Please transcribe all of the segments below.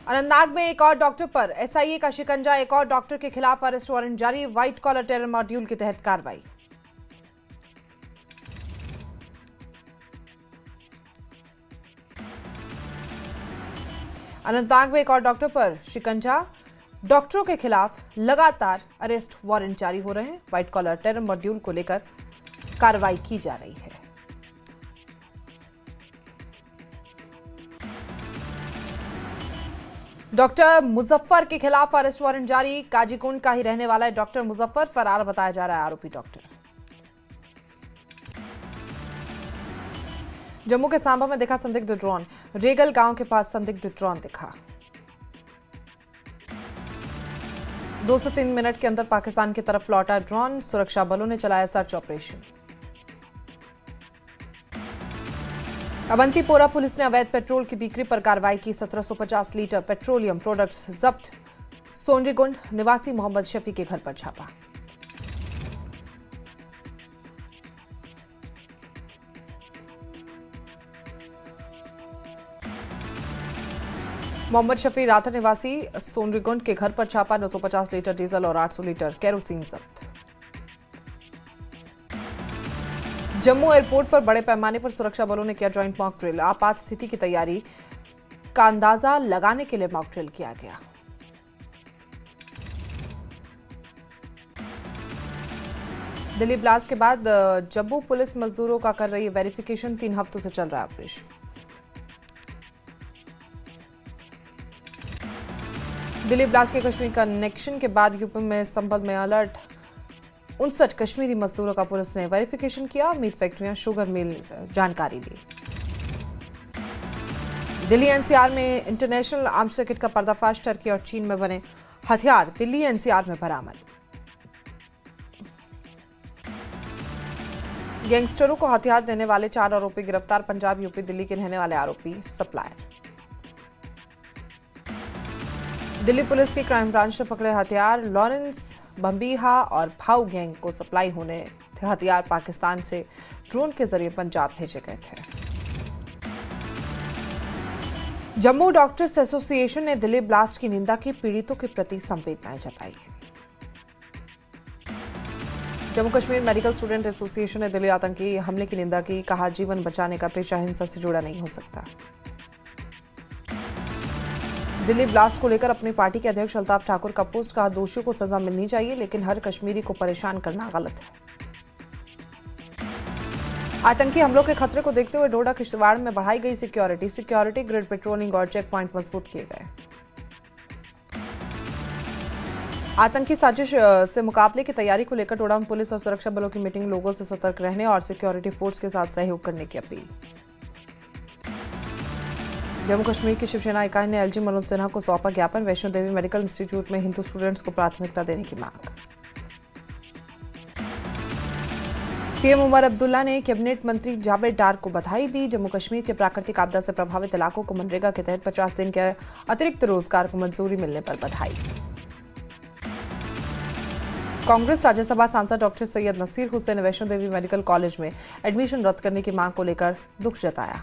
अनंतनाग में एक और डॉक्टर पर एसआईए का शिकंजा, एक और डॉक्टर के खिलाफ अरेस्ट वारंट जारी, व्हाइट कॉलर टेरर मॉड्यूल के तहत कार्रवाई। अनंतनाग में एक और डॉक्टर पर शिकंजा, डॉक्टरों के खिलाफ लगातार अरेस्ट वारंट जारी हो रहे हैं। व्हाइट कॉलर टेरर मॉड्यूल को लेकर कार्रवाई की जा रही है। डॉक्टर मुजफ्फर के खिलाफ अरेस्ट वारंट जारी, काजीकुंड का ही रहने वाला है डॉक्टर मुजफ्फर, फरार बताया जा रहा है आरोपी डॉक्टर। जम्मू के सांबा में देखा संदिग्ध ड्रोन, रेगल गांव के पास संदिग्ध ड्रोन दिखा। 2 से 3 मिनट के अंदर पाकिस्तान की तरफ लौटा ड्रोन, सुरक्षा बलों ने चलाया सर्च ऑपरेशन। अवंतीपोरा पुलिस ने अवैध पेट्रोल की बिक्री पर कार्रवाई की, 1750 लीटर पेट्रोलियम प्रोडक्ट्स जब्त। सोनरीगुंड निवासी मोहम्मद शफी के घर पर छापा। मोहम्मद शफी राथा निवासी सोनरीगुंड के घर पर छापा, 950 लीटर डीजल और 800 लीटर केरोसिन जब्त। जम्मू एयरपोर्ट पर बड़े पैमाने पर सुरक्षा बलों ने किया जॉइंट मॉक ड्रिल, आपात स्थिति की तैयारी का अंदाजा लगाने के लिए मॉक ड्रिल किया गया। दिल्ली ब्लास्ट के बाद जम्मू पुलिस मजदूरों का कर रही है वेरिफिकेशन, 3 हफ्तों से चल रहा है ऑपरेशन। दिल्ली ब्लास्ट के कश्मीर कनेक्शन के बाद यूपी में संभल में अलर्ट, 59 कश्मीरी मजदूरों का पुलिस ने वेरिफिकेशन किया, मीट फैक्ट्रियां, शुगर मिल जानकारी दी। दिल्ली एनसीआर में इंटरनेशनल आर्म्स रैकेट का पर्दाफाश, टर्की और चीन में बने हथियार दिल्ली एनसीआर में बरामद। गैंगस्टरों को हथियार देने वाले 4 आरोपी गिरफ्तार, पंजाब यूपी दिल्ली के रहने वाले आरोपी सप्लायर। दिल्ली पुलिस की क्राइम ब्रांच ने पकड़े हथियार, लॉरेंस बम्बीहा और भाऊ गैंग को सप्लाई होने थे हथियार, पाकिस्तान से ड्रोन के जरिए पंजाब भेजे गए थे। जम्मू डॉक्टर्स एसोसिएशन ने दिल्ली ब्लास्ट की निंदा की, पीड़ितों के प्रति संवेदनाएं जताई है। Jammu Kashmir medical student association ने दिल्ली आतंकी हमले की निंदा की, कहा जीवन बचाने का पेशा हिंसा से जुड़ा नहीं हो सकता। दिल्ली ब्लास्ट को लेकर अपनी पार्टी के अध्यक्ष अल्ताफ ठाकुर का पोस्ट, कहा दोषियों को सजा मिलनी चाहिए लेकिन हर कश्मीरी को परेशान करना गलत है। आतंकी हमलों के खतरे को देखते हुए डोडा किश्तवाड़ में बढ़ाई गई सिक्योरिटी ग्रिड पेट्रोलिंग और चेक पॉइंट मजबूत किए गए। आतंकी साजिश से मुकाबले की तैयारी को लेकर डोडा में पुलिस और सुरक्षा बलों की मीटिंग, लोगों से सतर्क रहने और सिक्योरिटी फोर्स के साथ सहयोग करने की अपील। जम्मू कश्मीर की शिवसेना इकाई ने एलजी मनोज सिन्हा को सौंपा ज्ञापन, वैष्णो देवी मेडिकल इंस्टीट्यूट में हिंदू स्टूडेंट्स को प्राथमिकता देने की मांग। सीएम उमर अब्दुल्ला ने कैबिनेट मंत्री जावेद डार को बधाई दी, जम्मू कश्मीर के प्राकृतिक आपदा से प्रभावित इलाकों को मनरेगा के तहत 50 दिन के अतिरिक्त रोजगार को मंजूरी मिलने पर बधाई। कांग्रेस राज्यसभा सांसद डॉक्टर सैयद नसीर हुसैन ने वैष्णो देवी मेडिकल कॉलेज में एडमिशन रद्द करने की मांग को लेकर दुख जताया।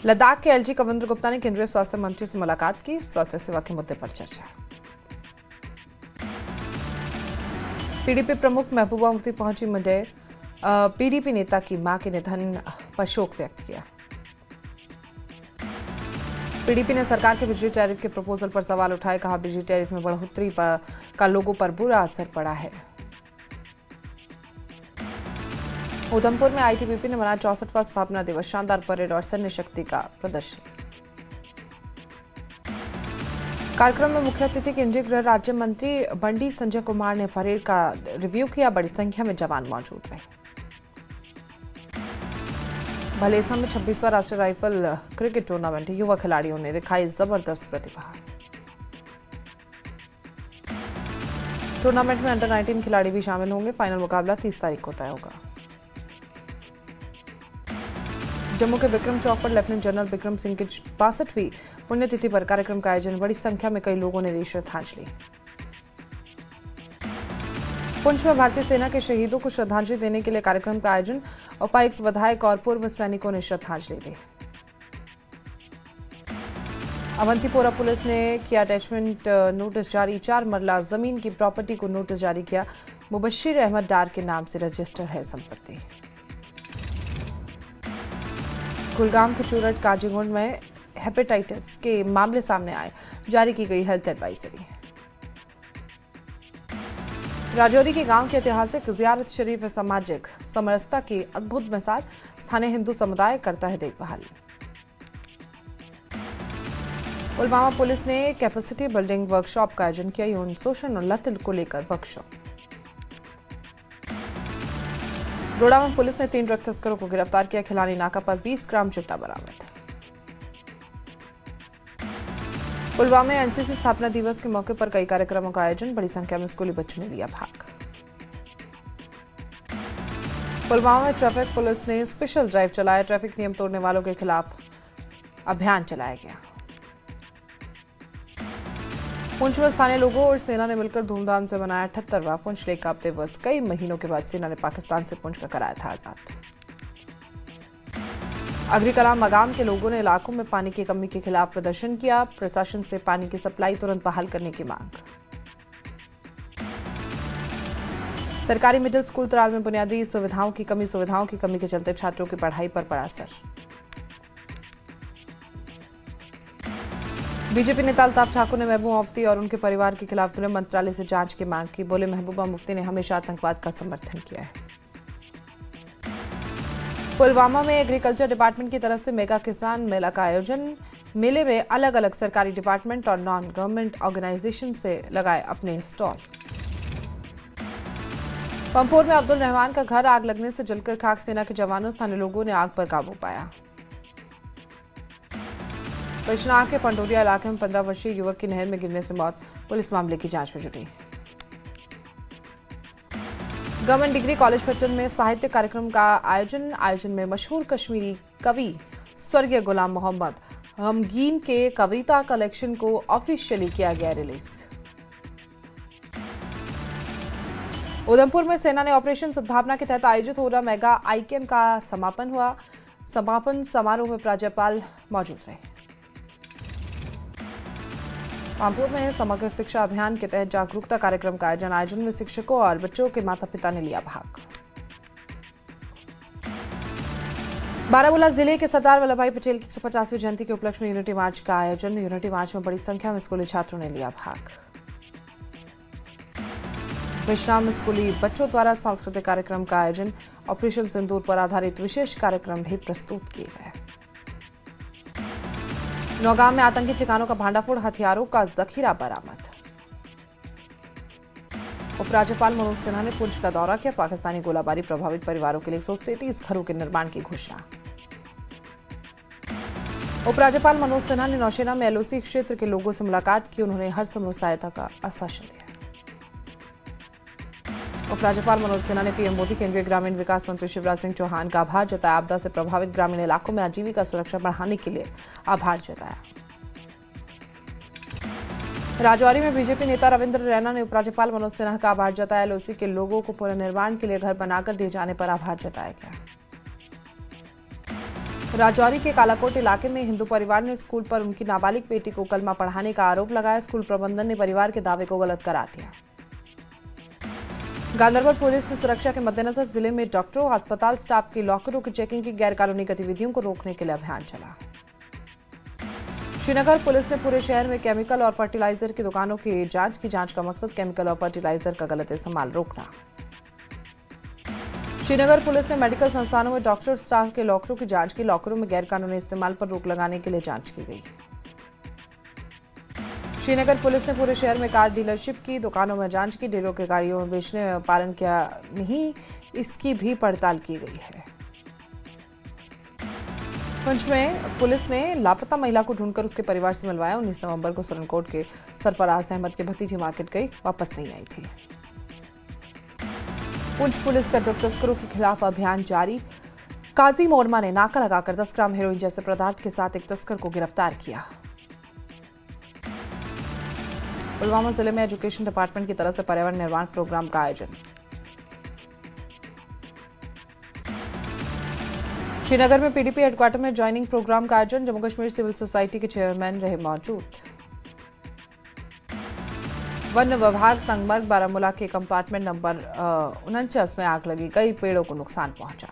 लद्दाख के एलजी कविंद्र गुप्ता ने केंद्रीय स्वास्थ्य मंत्री से मुलाकात की, स्वास्थ्य सेवा के मुद्दे पर चर्चा। पीडीपी प्रमुख महबूबा मुफ्ती पहुंची मुंडेर, पीडीपी नेता की मां के निधन पर शोक व्यक्त किया। पीडीपी ने सरकार के बिजली टैरिफ के प्रपोजल पर सवाल उठाए, कहा बिजली टैरिफ में बढ़ोतरी का लोगों पर बुरा असर पड़ा है। उधमपुर में आईटीबीपी ने मनाया 64वां स्थापना दिवस, शानदार परेड और सैन्य शक्ति का प्रदर्शन। कार्यक्रम में मुख्य अतिथि केंद्रीय गृह राज्य मंत्री बंडी संजय कुमार ने परेड का रिव्यू किया, बड़ी संख्या में जवान मौजूद रहे। भलेसा में 26वां राष्ट्रीय राइफल क्रिकेट टूर्नामेंट, युवा खिलाड़ियों ने दिखाई जबरदस्त प्रतिभा। टूर्नामेंट में अंडर 19 खिलाड़ी भी शामिल होंगे, फाइनल मुकाबला 30 तारीख को तय होगा। जम्मू के विक्रम चौक पर लेफ्टिनेंट जनरल विक्रम सिंह की 62वीं पुण्यतिथि पर कार्यक्रम का आयोजन, बड़ी संख्या में कई लोगों ने दी श्रद्धांजलि। पुंछ में भारतीय सेना के शहीदों को श्रद्धांजलि देने के लिए कार्यक्रम का आयोजन, उपायुक्त, विधायक और पूर्व सैनिकों ने श्रद्धांजलि दी। अवंतीपोरा पुलिस ने किया अटैचमेंट नोटिस जारी। 4 मरला जमीन की प्रॉपर्टी को नोटिस जारी किया। मुबश्शिर अहमद डार के नाम से रजिस्टर है संपत्ति। कुलगाम के चूरट काजीगुंड में हेपेटाइटिस के मामले सामने आए, जारी की गई हेल्थ एडवाइजरी। राजौरी के गांव के ऐतिहासिक जियारत शरीफ सामाजिक समरसता की अद्भुत मिसाल, स्थानीय हिंदू समुदाय करता है देखभाल। पुलवामा पुलिस ने कैपेसिटी बिल्डिंग वर्कशॉप का आयोजन किया। यौन शोषण और लत को लेकर वर्कशॉप। डोडा में पुलिस ने 3 ड्रग तस्करों को गिरफ्तार किया। खिलानी नाका पर 20 ग्राम चिट्टा बरामद। पुलवामा में एनसीसी स्थापना दिवस के मौके पर कई कार्यक्रमों का आयोजन, बड़ी संख्या में स्कूली बच्चों ने लिया भाग। पुलवामा में ट्रैफिक पुलिस ने स्पेशल ड्राइव चलाया। ट्रैफिक नियम तोड़ने वालों के खिलाफ अभियान चलाया गया। पुंछ में स्थानीय लोगों और सेना ने मिलकर धूमधाम से मनाया 78वां पुंछ लेक काप दिवस। कई महीनों के बाद सेना ने पाकिस्तान से पुंछ का कराया था आजाद। अग्रिकलाम मगाम के लोगों ने इलाकों में पानी की कमी के खिलाफ प्रदर्शन किया। प्रशासन से पानी की सप्लाई तुरंत बहाल करने की मांग। सरकारी मिडिल स्कूल तराल में बुनियादी सुविधाओं की कमी के चलते छात्रों की पढ़ाई पर पड़ा असर। बीजेपी नेता अल्ताफ ठाकुर ने महबूबा मुफ्ती और उनके परिवार के खिलाफ गृह मंत्रालय से जांच की मांग की। बोले, महबूबा मुफ्ती ने हमेशा आतंकवाद का समर्थन किया है। पुलवामा में एग्रीकल्चर डिपार्टमेंट की तरफ से मेगा किसान मेला का आयोजन। मेले में अलग अलग सरकारी डिपार्टमेंट और नॉन गवर्नमेंट ऑर्गेनाइजेशन से लगाए अपने स्टॉल। पंपोर में अब्दुल रहमान का घर आग लगने से जलकर खाक, सेना के जवानों स्थानीय लोगों ने आग पर काबू पाया। बिजनौर के पंडोरिया इलाके में 15 वर्षीय युवक की नहर में गिरने से मौत, पुलिस मामले की जांच में जुटी। गवर्नमेंट डिग्री कॉलेज पट्टन में साहित्य कार्यक्रम का आयोजन में मशहूर कश्मीरी कवि स्वर्गीय गुलाम मोहम्मद गमगीन के कविता कलेक्शन को ऑफिशियली किया गया रिलीज। उधमपुर में सेना ने ऑपरेशन सद्भावना के तहत आयोजित हो रहा मेगा आईकेएम का समापन हुआ। समापन समारोह में राज्यपाल मौजूद रहे। पामपुर में समग्र शिक्षा अभियान के तहत जागरूकता कार्यक्रम का आयोजन में शिक्षकों और बच्चों के माता पिता ने लिया भाग। बारामूला जिले के सरदार वल्लभ भाई पटेल की 150वीं जयंती के उपलक्ष्य में यूनिटी मार्च का आयोजन। यूनिटी मार्च में बड़ी संख्या में स्कूली छात्रों ने लिया भाग। बिजनौर में स्कूली बच्चों द्वारा सांस्कृतिक कार्यक्रम का आयोजन। ऑपरेशन सिंदूर पर आधारित विशेष कार्यक्रम भी प्रस्तुत किए गए। नौगांव में आतंकी ठिकानों का भांडाफोड़, हथियारों का जखीरा बरामद। उपराज्यपाल मनोज सिन्हा ने पुंछ का दौरा किया। पाकिस्तानी गोलाबारी प्रभावित परिवारों के लिए 133 घरों के निर्माण की घोषणा। उपराज्यपाल मनोज सिन्हा ने नौशेरा में एलओसी क्षेत्र के लोगों से मुलाकात की। उन्होंने हर संभव सहायता का आश्वासन दिया। उपराज्यपाल मनोज सिन्हा ने पीएम मोदी, केंद्रीय ग्रामीण विकास मंत्री शिवराज सिंह चौहान का आभार जताया। आपदा से प्रभावित ग्रामीण इलाकों में आजीविका सुरक्षा बढ़ाने के लिए आभार जताया। राजौरी में बीजेपी नेता रविंद्र रैना ने उपराज्यपाल मनोज सिन्हा का आभार जताया। एलओसी के लोगों को पुनर्निर्माण के लिए घर बनाकर दिए जाने पर आभार जताया गया। राजौरी के कालाकोट इलाके में हिंदू परिवार ने स्कूल पर उनकी नाबालिग बेटी को कलमा पढ़ाने का आरोप लगाया। स्कूल प्रबंधन ने परिवार के दावे को गलत करार दिया। गांदरबल पुलिस ने सुरक्षा के मद्देनजर जिले में डॉक्टरों, अस्पताल स्टाफ की लॉकरों की चेकिंग की। गैरकानूनी गतिविधियों को रोकने के लिए अभियान चला। श्रीनगर पुलिस ने पूरे शहर में केमिकल और फर्टिलाइजर की दुकानों की जांच का मकसद केमिकल और फर्टिलाइजर का गलत इस्तेमाल रोकना। श्रीनगर पुलिस ने मेडिकल संस्थानों में डॉक्टर स्टाफ के लॉकरों की जांच की। लॉकरों में गैरकानूनी इस्तेमाल पर रोक लगाने के लिए जांच की गई। श्रीनगर पुलिस ने पूरे शहर में कार डीलरशिप की दुकानों में जांच की। डीलरों के गाड़ियों में बेचने में पालन किया नहीं, इसकी भी पड़ताल की गई है। पुंछ में पुलिस ने लापता महिला को ढूंढकर उसके परिवार से मिलवाया। 19 नवंबर को सरनकोट के सरफराज अहमद की भतीजी मार्केट गई, वापस नहीं आई थी। पुंछ पुलिस का ड्रग तस्करों के खिलाफ अभियान जारी। काजी मोरमा ने नाका लगाकर 10 ग्राम हेरोइन जैसे पदार्थ के साथ एक तस्कर को गिरफ्तार किया। पुलवामा जिले में एजुकेशन डिपार्टमेंट की तरफ से पर्यावरण निर्माण प्रोग्राम का आयोजन। श्रीनगर में पीडीपी हेडक्वार्टर में ज्वाइनिंग प्रोग्राम का आयोजन, जम्मू कश्मीर सिविल सोसाइटी के चेयरमैन रहे मौजूद। वन विभाग तंगमर्ग बारामूला के कंपार्टमेंट नंबर 49 में आग लगी, कई पेड़ों को नुकसान पहुंचा।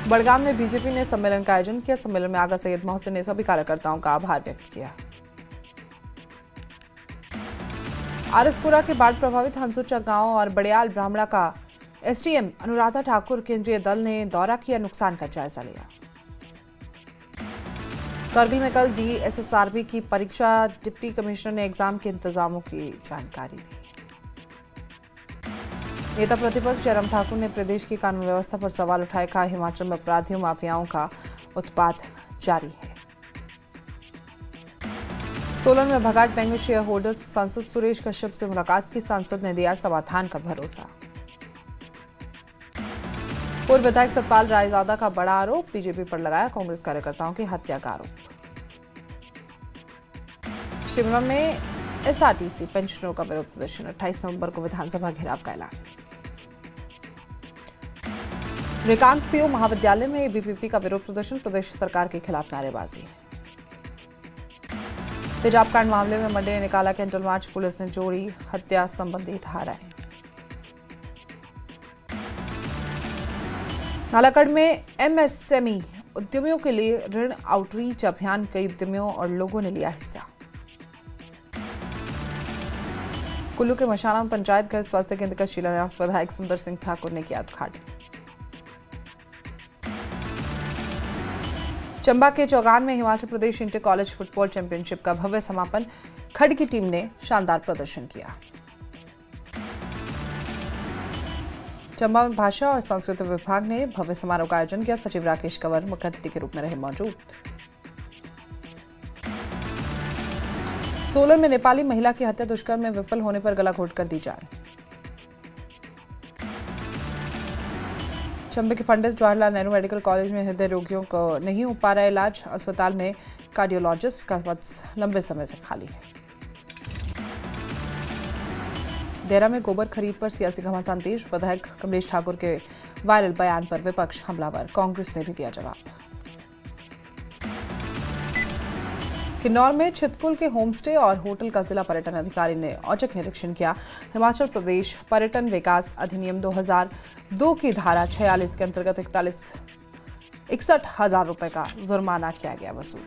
बड़गाम में बीजेपी ने सम्मेलन का आयोजन किया। सम्मेलन में आगा सैयद मोहसिन ने सभी कार्यकर्ताओं का आभार व्यक्त किया। आरएसपुरा के बाढ़ प्रभावित हंसुचा गांव और बड़ियाल ब्राह्मणा का एसडीएम अनुराधा ठाकुर केंद्रीय दल ने दौरा किया, नुकसान का जायजा लिया। करगिल में कल डीएसएसआरबी की परीक्षा, डिप्टी कमिश्नर ने एग्जाम के इंतजामों की जानकारी दी। नेता प्रतिपक्ष जयराम ठाकुर ने प्रदेश की कानून व्यवस्था पर सवाल उठाए, कहा हिमाचल में अपराधियों माफियाओं का उत्पात जारी है। सोलन में भगाट बैंक में शेयर होल्डर्स सांसद सुरेश कश्यप से मुलाकात की, सांसद ने दिया समाधान का भरोसा। पूर्व विधायक सतपाल रायजादा का बड़ा आरोप, बीजेपी पर लगाया कांग्रेस कार्यकर्ताओं की हत्या का आरोप। शिमला में एसआरटीसी पेंशनरों का विरोध प्रदर्शन, 28 नवंबर को विधानसभा घेराव का ऐलान। रिकांग पीयू महाविद्यालय में एबीवीपी का विरोध प्रदर्शन, प्रदेश सरकार के खिलाफ नारेबाजी। तेजाब कांड मामले में मंडे ने निकाला कैंडल मार्च, पुलिस ने जोड़ी हत्या संबंधी धाराएं। नालागढ़ में एमएसएमई उद्यमियों के लिए ऋण आउटरीच अभियान, कई उद्यमियों और लोगों ने लिया हिस्सा। कुल्लू के मशाना पंचायत घर स्वास्थ्य केंद्र का शिलान्यास विधायक सुंदर सिंह ठाकुर ने किया उद्घाटन। चंबा के चौगान में Himachal Pradesh inter college football championship का भव्य समापन, खड़ की टीम ने शानदार प्रदर्शन किया। चंबा में भाषा और संस्कृति विभाग ने भव्य समारोह का आयोजन किया, सचिव राकेश कंवर मुख्य अतिथि के रूप में रहे मौजूद। सोलन में नेपाली महिला की हत्या, दुष्कर्म में विफल होने पर गला घोटकर दी जान। चंबे के पंडित जवाहरलाल नेहरू मेडिकल कॉलेज में हृदय रोगियों को नहीं हो पा रहा इलाज, अस्पताल में कार्डियोलॉजिस्ट का पद लंबे समय से खाली है। देरा में गोबर खरीद पर सियासी घमासान तेज, विधायक कमलेश ठाकुर के वायरल बयान पर विपक्ष हमलावर, कांग्रेस ने भी दिया जवाब। किन्नौर में छितकुल के होमस्टे और होटल का जिला पर्यटन अधिकारी ने औचक निरीक्षण किया। हिमाचल प्रदेश पर्यटन विकास अधिनियम 2002 की धारा 46 के अंतर्गत 61,000 रुपए का जुर्माना किया गया वसूल।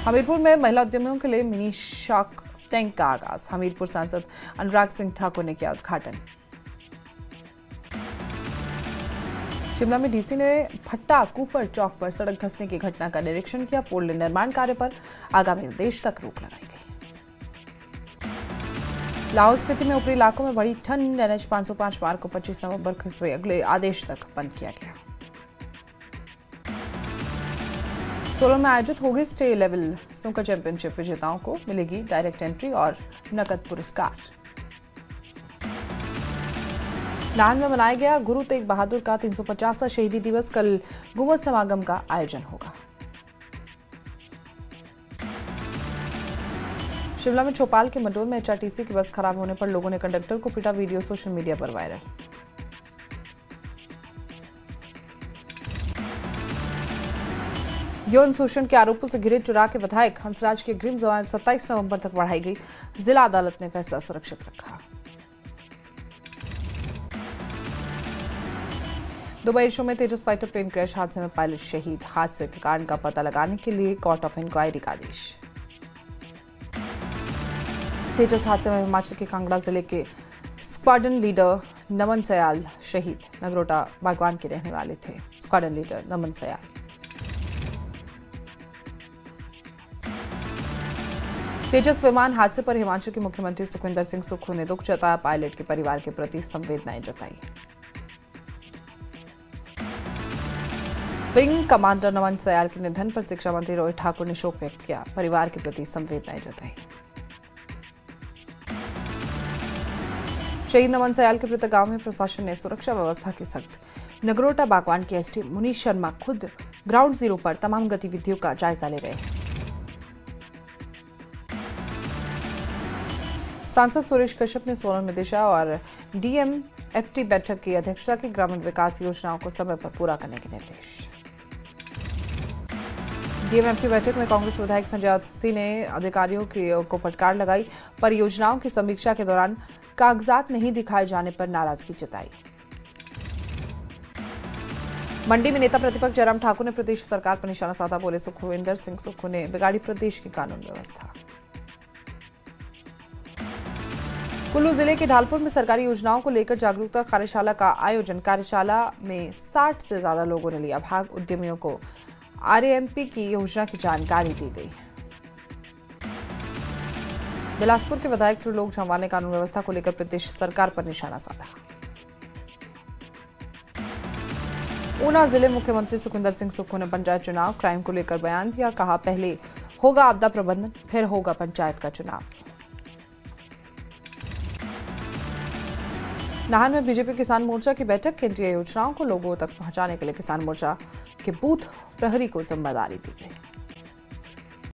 हमीरपुर में महिला उद्यमियों के लिए मिनी शार्क टैंक का आगाज, हमीरपुर सांसद अनुराग सिंह ठाकुर ने किया उद्घाटन। शिमला में डीसी ने भट्टा कुफर चौक पर सड़क धंसने की घटना का निरीक्षण किया, पुल निर्माण कार्य पर आगामी निर्देश तक रोक लगाई गई। लाहौल स्पीति में ऊपरी इलाकों में बड़ी ठंड, NH 505 मार्ग को 25 नवंबर से अगले आदेश तक बंद किया गया। सोलन में आयोजित होगी स्टे लेवल स्नूकर चैंपियनशिप, विजेताओं को मिलेगी डायरेक्ट एंट्री और नकद पुरस्कार। नाहन में मनाया गया गुरु तेग बहादुर का 350वां शहीदी दिवस, कल गुम्बद समागम का आयोजन होगा। शिमला में चौपाल के मंडोल में HRTC की बस खराब होने पर लोगों ने कंडक्टर को पीटा, वीडियो सोशल मीडिया पर वायरल। यौन शोषण के आरोपों से घिरे चुरा के विधायक हंसराज की अग्रिम जमानत 27 नवंबर तक बढ़ाई गई, जिला अदालत ने फैसला सुरक्षित रखा। दुबई शो में तेजस फाइटर प्लेन क्रैश हादसे में पायलट शहीद, हादसे के कारण का पता लगाने के लिए कोर्ट ऑफ इंक्वायरी का आदेश। तेजस हादसे में हिमाचल के कांगड़ा जिले के स्क्वाड्रन लीडर नमन सयाल शहीद, नगरोटा बागवान के रहने वाले थे स्क्वाड्रन लीडर नमन सयाल। तेजस विमान हादसे पर हिमाचल के मुख्यमंत्री सुखविंदर सिंह सुक्खू ने दुख जताया, पायलट के परिवार के प्रति संवेदनाएं जताई। विंग कमांडर नमन सयाल के निधन पर शिक्षा मंत्री रोहित ठाकुर ने शोक व्यक्त किया, परिवार के प्रति संवेदनाएं जताई। शहीद नमन सयाल के मृतक गांव में प्रशासन ने सुरक्षा व्यवस्था की सख्त, नगरोटा बागवान के एसडीएम मुनीश शर्मा खुद ग्राउंड जीरो पर तमाम गतिविधियों का जायजा ले रहे हैं। सांसद सुरेश कश्यप ने सोलन में दिशा और डीएम एफटी बैठक की अध्यक्षता की। ग्रामीण विकास योजनाओं को समय पर पूरा करने के निर्देश। डीएमएफटी बैठक में कांग्रेस विधायक संजय अवस्थी ने अधिकारियों को फटकार लगाई। परियोजनाओं की समीक्षा के दौरान कागजात नहीं दिखाए जाने पर नाराजगी जताई। मंडी में नेता प्रतिपक्ष जयराम ठाकुर ने प्रदेश सरकार पर निशाना साधा। बोले सुखविंदर सिंह सुक्खू ने बिगाड़ी प्रदेश की कानून व्यवस्था। कुल्लू जिले के ढालपुर में सरकारी योजनाओं को लेकर जागरूकता कार्यशाला का आयोजन। कार्यशाला में 60 से ज्यादा लोगों ने लिया भाग। उद्यमियों को आरएएमपी की योजना की जानकारी दी गई। बिलासपुर के विधायक त्रिलोक जम्वाल ने कानून व्यवस्था को लेकर प्रदेश सरकार पर निशाना साधा। ऊना जिले मुख्यमंत्री सुखविंदर सिंह सुक्खू ने पंचायत चुनाव क्राइम को लेकर बयान दिया। कहा, पहले होगा आपदा प्रबंधन, फिर होगा पंचायत का चुनाव। नाहन में बीजेपी किसान मोर्चा की बैठक। केंद्रीय योजनाओं को लोगों तक पहुंचाने के लिए किसान मोर्चा के बूथ प्रहरी को जिम्मेदारी दी गई।